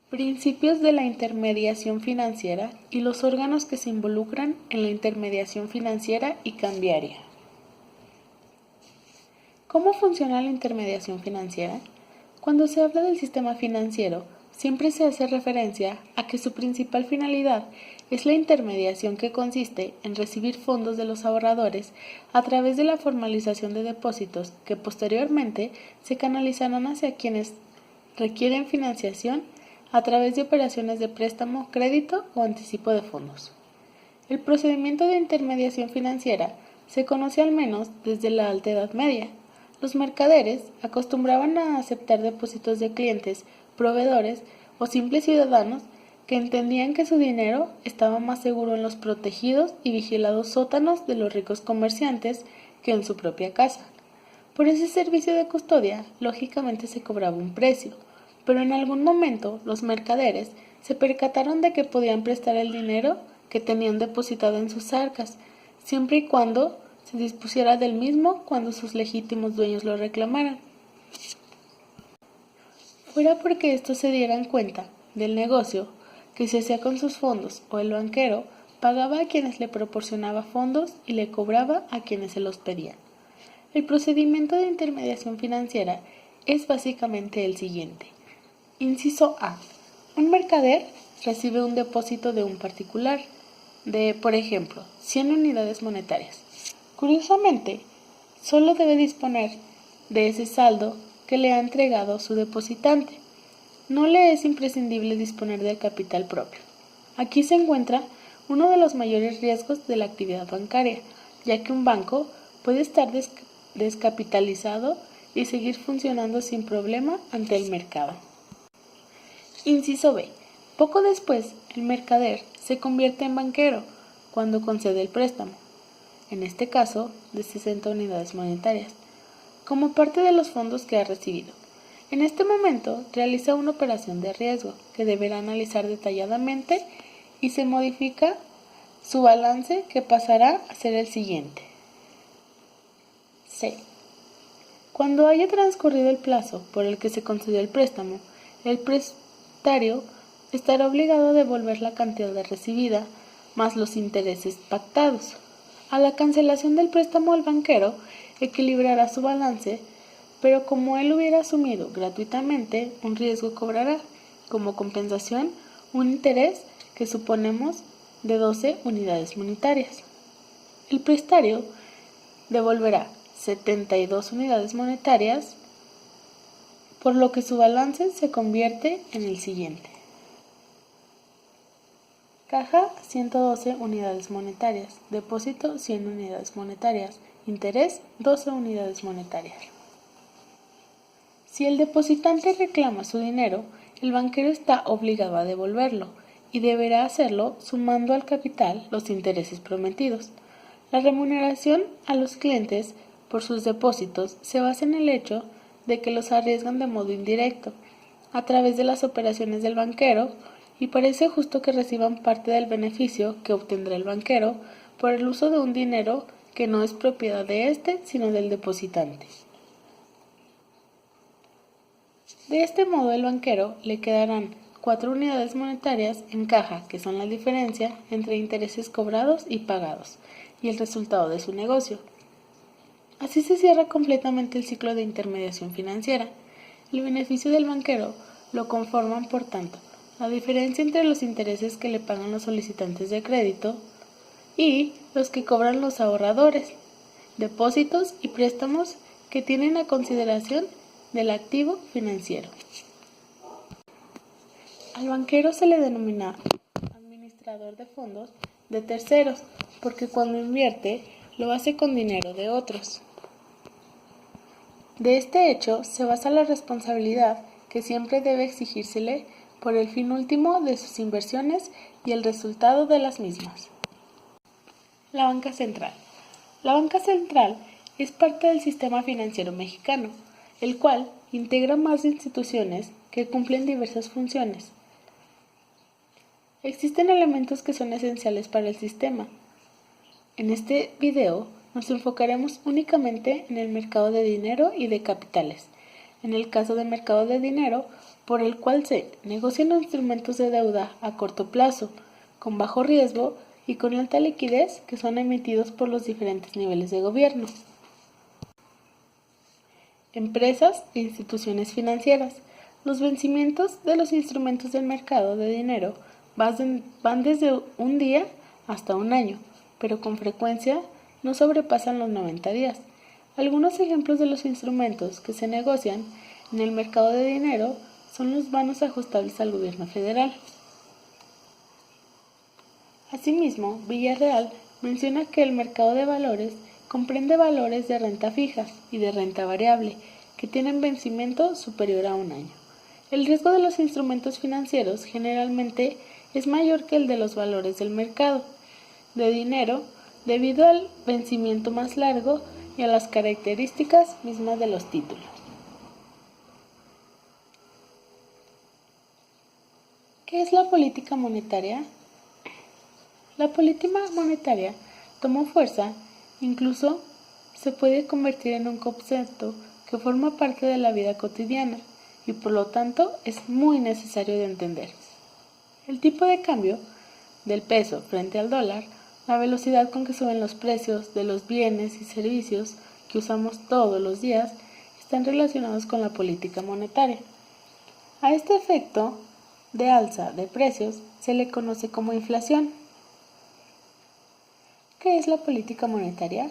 Principios de la intermediación financiera y los órganos que se involucran en la intermediación financiera y cambiaria. ¿Cómo funciona la intermediación financiera? Cuando se habla del sistema financiero, siempre se hace referencia a que su principal finalidad es la intermediación, que consiste en recibir fondos de los ahorradores a través de la formalización de depósitos que posteriormente se canalizarán hacia quienes requieren financiación a través de operaciones de préstamo, crédito o anticipo de fondos. El procedimiento de intermediación financiera se conoce al menos desde la Alta Edad Media. Los mercaderes acostumbraban a aceptar depósitos de clientes, proveedores o simples ciudadanos que entendían que su dinero estaba más seguro en los protegidos y vigilados sótanos de los ricos comerciantes que en su propia casa. Por ese servicio de custodia, lógicamente se cobraba un precio, pero en algún momento los mercaderes se percataron de que podían prestar el dinero que tenían depositado en sus arcas, siempre y cuando se dispusiera del mismo cuando sus legítimos dueños lo reclamaran. Fuera porque estos se dieran cuenta del negocio que se hacía con sus fondos, o el banquero pagaba a quienes le proporcionaba fondos y le cobraba a quienes se los pedían. El procedimiento de intermediación financiera es básicamente el siguiente. Inciso A. Un mercader recibe un depósito de un particular de, por ejemplo, 100 unidades monetarias. Curiosamente, solo debe disponer de ese saldo que le ha entregado su depositante. No le es imprescindible disponer del capital propio. Aquí se encuentra uno de los mayores riesgos de la actividad bancaria, ya que un banco puede estar descapitalizado y seguir funcionando sin problema ante el mercado. Inciso B. Poco después, el mercader se convierte en banquero cuando concede el préstamo, en este caso de 60 unidades monetarias, como parte de los fondos que ha recibido. En este momento realiza una operación de riesgo que deberá analizar detalladamente y se modifica su balance, que pasará a ser el siguiente. C. Cuando haya transcurrido el plazo por el que se concedió el préstamo, el prestatario estará obligado a devolver la cantidad recibida más los intereses pactados. A la cancelación del préstamo, el banquero equilibrará su balance, pero como él hubiera asumido gratuitamente un riesgo, cobrará como compensación un interés que suponemos de 12 unidades monetarias. El prestatario devolverá 72 unidades monetarias, por lo que su balance se convierte en el siguiente. Caja 112 unidades monetarias, depósito 100 unidades monetarias, interés 12 unidades monetarias. Si el depositante reclama su dinero, el banquero está obligado a devolverlo y deberá hacerlo sumando al capital los intereses prometidos. La remuneración a los clientes por sus depósitos se basa en el hecho de que los arriesgan de modo indirecto, a través de las operaciones del banquero, y parece justo que reciban parte del beneficio que obtendrá el banquero por el uso de un dinero que no es propiedad de éste, sino del depositante. De este modo, el banquero le quedarán 4 unidades monetarias en caja, que son la diferencia entre intereses cobrados y pagados, y el resultado de su negocio. Así se cierra completamente el ciclo de intermediación financiera. El beneficio del banquero lo conforman, por tanto, la diferencia entre los intereses que le pagan los solicitantes de crédito y los que cobran los ahorradores, depósitos y préstamos que tienen a consideración del activo financiero. Al banquero se le denomina administrador de fondos de terceros, porque cuando invierte lo hace con dinero de otros. De este hecho se basa la responsabilidad que siempre debe exigírsele por el fin último de sus inversiones y el resultado de las mismas. La banca central. La banca central es parte del sistema financiero mexicano, el cual integra más instituciones que cumplen diversas funciones. Existen elementos que son esenciales para el sistema. En este video nos enfocaremos únicamente en el mercado de dinero y de capitales. En el caso del mercado de dinero, por el cual se negocian instrumentos de deuda a corto plazo, con bajo riesgo y con alta liquidez que son emitidos por los diferentes niveles de gobierno. Empresas e instituciones financieras. Los vencimientos de los instrumentos del mercado de dinero van desde un día hasta un año, pero con frecuencia no sobrepasan los 90 días. Algunos ejemplos de los instrumentos que se negocian en el mercado de dinero son los bonos ajustables al gobierno federal. Asimismo, Villarreal menciona que el mercado de valores comprende valores de renta fija y de renta variable que tienen vencimiento superior a un año. El riesgo de los instrumentos financieros generalmente es mayor que el de los valores del mercado de dinero debido al vencimiento más largo y a las características mismas de los títulos. ¿Qué es la política monetaria? La política monetaria tomó fuerza, incluso se puede convertir en un concepto que forma parte de la vida cotidiana y por lo tanto es muy necesario de entender. El tipo de cambio del peso frente al dólar, la velocidad con que suben los precios de los bienes y servicios que usamos todos los días, están relacionados con la política monetaria. A este efecto de alza de precios se le conoce como inflación. ¿Qué es la política monetaria?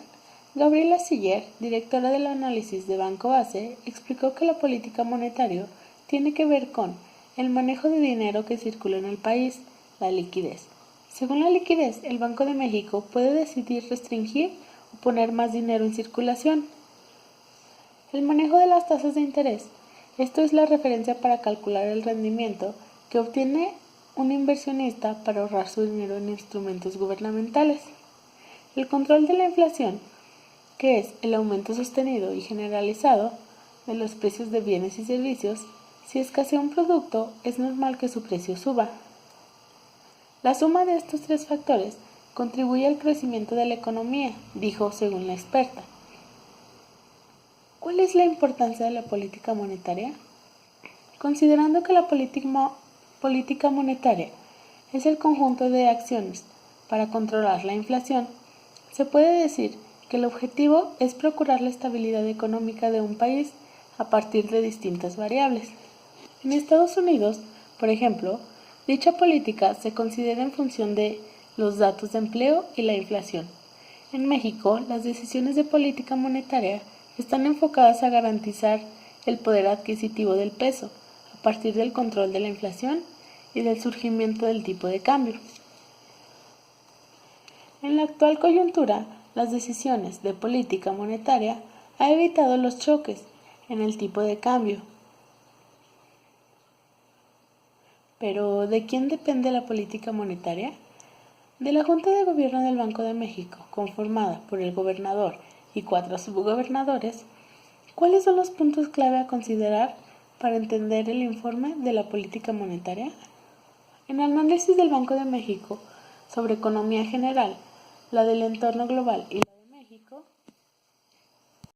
Gabriela Siller, directora del análisis de Banco Base, explicó que la política monetaria tiene que ver con el manejo de dinero que circula en el país, la liquidez. Según la liquidez, el Banco de México puede decidir restringir o poner más dinero en circulación. El manejo de las tasas de interés. Esto es la referencia para calcular el rendimiento que obtiene un inversionista para ahorrar su dinero en instrumentos gubernamentales. El control de la inflación, que es el aumento sostenido y generalizado de los precios de bienes y servicios. Si escasea un producto, es normal que su precio suba. La suma de estos tres factores contribuye al crecimiento de la economía, dijo según la experta. ¿Cuál es la importancia de la política monetaria? Considerando que la política monetaria es el conjunto de acciones para controlar la inflación, se puede decir que el objetivo es procurar la estabilidad económica de un país a partir de distintas variables. En Estados Unidos, por ejemplo, dicha política se considera en función de los datos de empleo y la inflación. En México, las decisiones de política monetaria están enfocadas a garantizar el poder adquisitivo del peso a partir del control de la inflación y del surgimiento del tipo de cambio. En la actual coyuntura, las decisiones de política monetaria han evitado los choques en el tipo de cambio. Pero, ¿de quién depende la política monetaria? De la Junta de Gobierno del Banco de México, conformada por el gobernador y 4 subgobernadores. ¿Cuáles son los puntos clave a considerar para entender el informe de la política monetaria? En el análisis del Banco de México sobre economía general, la del entorno global y la